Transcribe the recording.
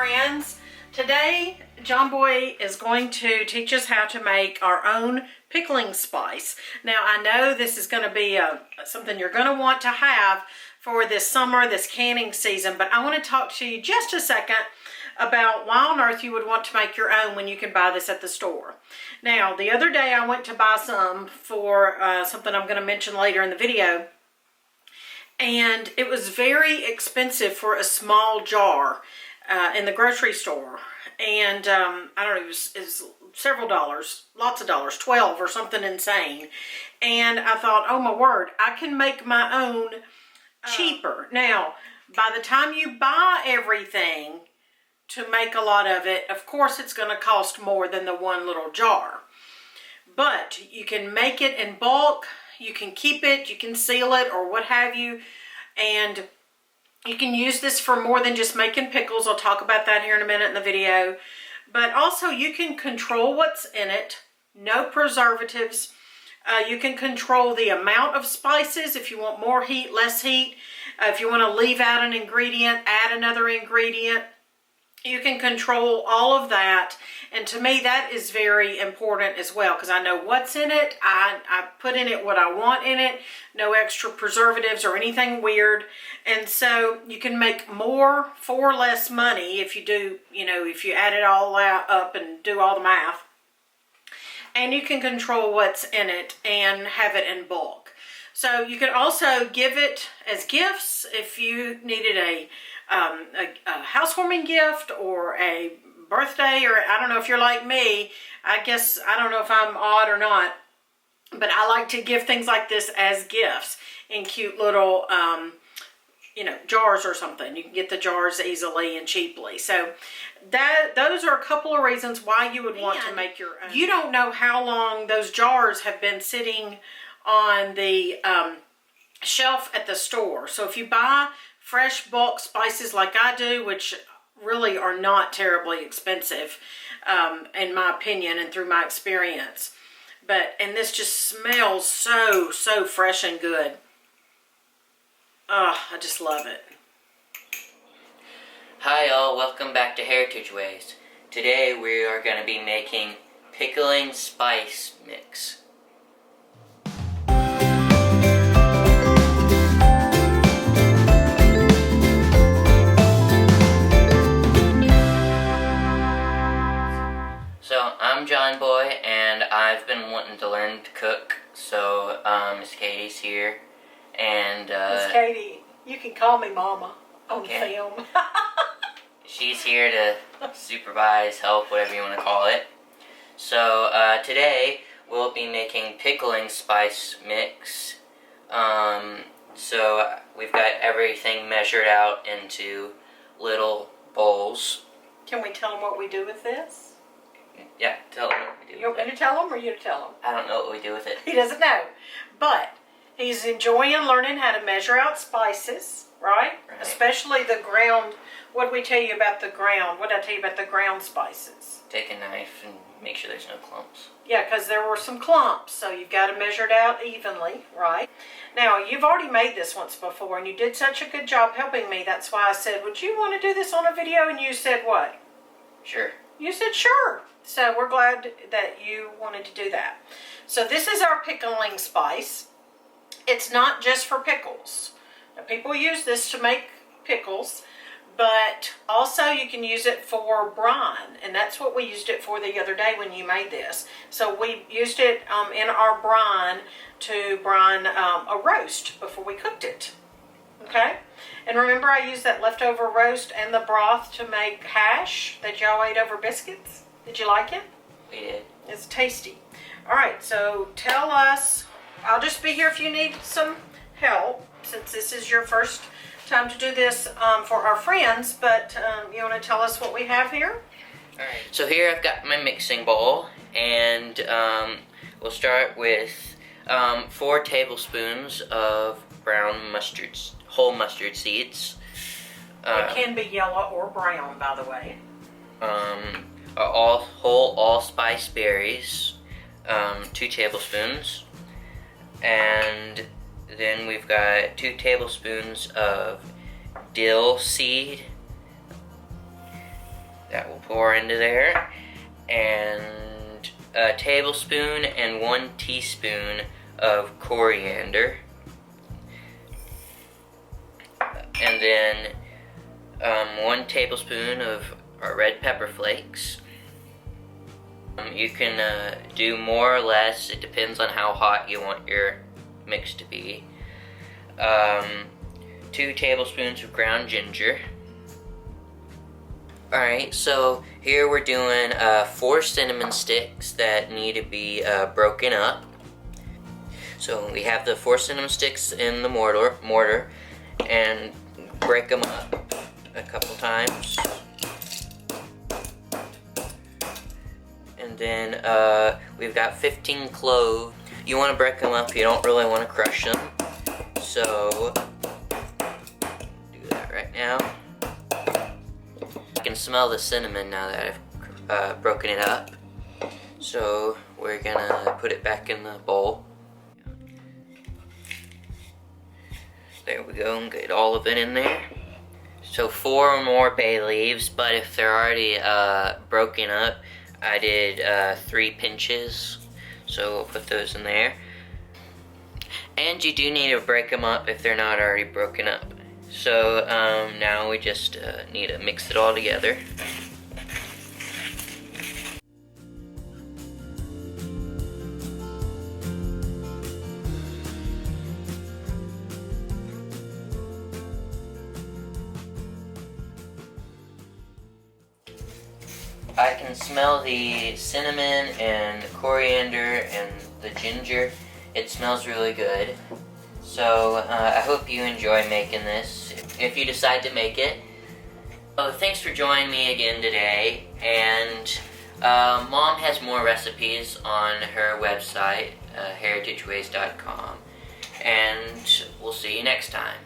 friends. Today, Jonboy is going to teach us how to make our own pickling spice. Now, I know this is going to be something you're going to want to have for this summer, this canning season, but I want to talk to you just a second about why on earth you would want to make your own when you can buy this at the store. Now, the other day I went to buy some for something I'm going to mention later in the video, and it was very expensive for a small jar in the grocery store. And I don't know, it was several dollars, lots of dollars, 12 or something insane. And I thought, oh my word, I can make my own cheaper. Now, by the time you buy everything to make a lot of it, of course it's going to cost more than the one little jar. But you can make it in bulk, you can keep it, you can seal it or what have you. And you can use this for more than just making pickles. I'll talk about that here in a minute in the video. But also you can control what's in it. No preservatives. You can control the amount of spices if you want more heat, less heat. If you want to leave out an ingredient, add another ingredient. You can control all of that. And to me, that is very important as well, because I know what's in it. I put in it what I want in it. No extra preservatives or anything weird. And so you can make more for less money if you do, if you add it all up and do all the math. And you can control what's in it and have it in bulk. So you can also give it as gifts if you needed a housewarming gift or a birthday, or I don't know if you're like me. I guess I don't know if I'm odd or not, but I like to give things like this as gifts in cute little jars or something. You can get the jars easily and cheaply. So those are a couple of reasons why you would want to make your own. You don't know how long those jars have been sitting on the shelf at the store. So if you buy fresh bulk spices like I do, which really are not terribly expensive in my opinion and through my experience, and this just smells so fresh and good. Oh, I just love it. Hi y'all, welcome back to Heritage Ways. Today we are going to be making pickling spice mix. So I'm Jonboy, and I've been wanting to learn to cook. So Miss Katie's here, and Miss Katie, you can call me Mama on film. She's here to supervise, help, whatever you want to call it. So today we'll be making pickling spice mix. So we've got everything measured out into little bowls. Can we tell them what we do with this? Yeah, tell them what we do. You want me to tell them or you to tell them? I don't know what we do with it. He doesn't know. But he's enjoying learning how to measure out spices, right? Especially the ground. What did we tell you about the ground? What did I tell you about the ground spices? Take a knife and make sure there's no clumps. Yeah, because there were some clumps, so you've got to measure it out evenly, right? Now, you've already made this once before, and you did such a good job helping me. That's why I said, would you want to do this on a video? And you said what? Sure. You said sure. So we're glad that you wanted to do that. So this is our pickling spice. It's not just for pickles. Now, people use this to make pickles, but also you can use it for brine, and that's what we used it for the other day when you made this. So we used it in our brine to brine a roast before we cooked it. Okay? And remember, I used that leftover roast and the broth to make hash that y'all ate over biscuits. Did you like it? We did. It's tasty. All right, so tell us. I'll just be here if you need some help, since this is your first time to do this for our friends. But you want to tell us what we have here? All right. So here I've got my mixing bowl, and we'll start with 4 tablespoons of brown mustard, whole mustard seeds. It can be yellow or brown, by the way. Whole allspice berries, 2 tablespoons, and then we've got 2 tablespoons of dill seed, That will pour into there. And a tablespoon and 1 teaspoon of coriander. And then 1 tablespoon of our red pepper flakes. You can do more or less, it depends on how hot you want your mix to be. 2 tablespoons of ground ginger. Alright, so here we're doing 4 cinnamon sticks that need to be broken up. So we have the 4 cinnamon sticks in the mortar and break them up a couple times. And then we've got 15 cloves. You want to break them up, you don't really want to crush them. So, do that right now. I can smell the cinnamon now that I've broken it up. So, we're gonna put it back in the bowl. There we go, and get all of it in there. So 4 more bay leaves, but if they're already broken up, I did 3 pinches, so we'll put those in there. And you do need to break them up if they're not already broken up. So now we just need to mix it all together. I can smell the cinnamon and the coriander and the ginger. It smells really good. So I hope you enjoy making this if you decide to make it. Oh, thanks for joining me again today. And Mom has more recipes on her website, heritageways.com. And we'll see you next time.